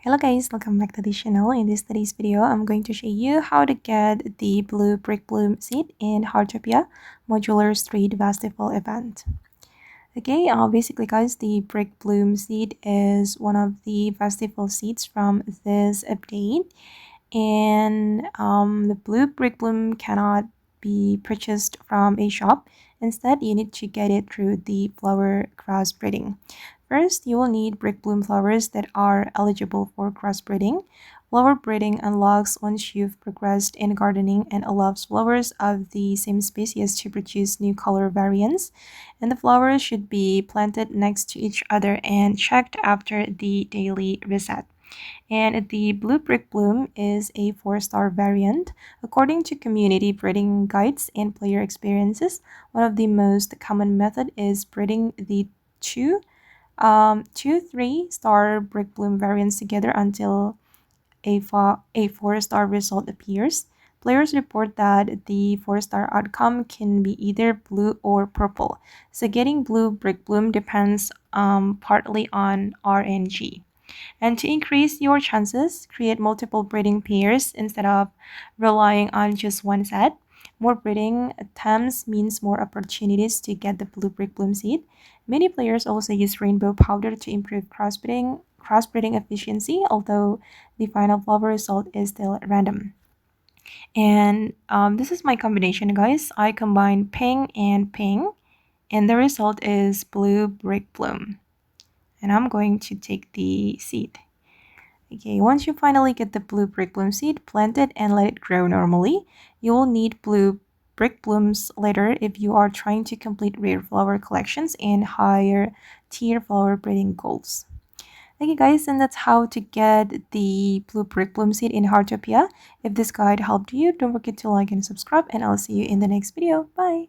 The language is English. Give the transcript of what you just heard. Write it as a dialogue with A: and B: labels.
A: Hello guys, welcome back to the channel. In today's video, I'm going to show you how to get the blue brick bloom seed in Heartopia modular street festival event. Okay, basically guys, the brick bloom seed is one of the festival seeds from this update, and the blue brick bloom cannot be purchased from a shop. Instead, you need to get it through the flower crossbreeding. First, you will need brick bloom flowers that are eligible for crossbreeding. Flower breeding unlocks once you've progressed in gardening and allows flowers of the same species to produce new color variants. And the flowers should be planted next to each other and checked after the daily reset. And the blue brick bloom is a 4-star variant. According to community breeding guides and player experiences, one of the most common method is breeding the two 3-star brick bloom variants together until a 4-star result appears. Players report that the 4-star outcome can be either blue or purple. So getting blue brick bloom depends partly on RNG. And to increase your chances, create multiple breeding pairs instead of relying on just one set. More breeding attempts means more opportunities to get the blue brick bloom seed. Many players also use rainbow powder to improve crossbreeding efficiency, although the final flower result is still random. And this is my combination, guys. I combine pink and pink, and the result is blue brick bloom. And I'm going to take the seed. Okay, once you finally get the blue brick bloom seed, plant it and let it grow normally. You will need blue brick blooms later if you are trying to complete rare flower collections and higher tier flower breeding goals. Okay guys, and that's how to get the blue brick bloom seed in Heartopia. If this guide helped you, don't forget to like and subscribe, and I'll see you in the next video. Bye!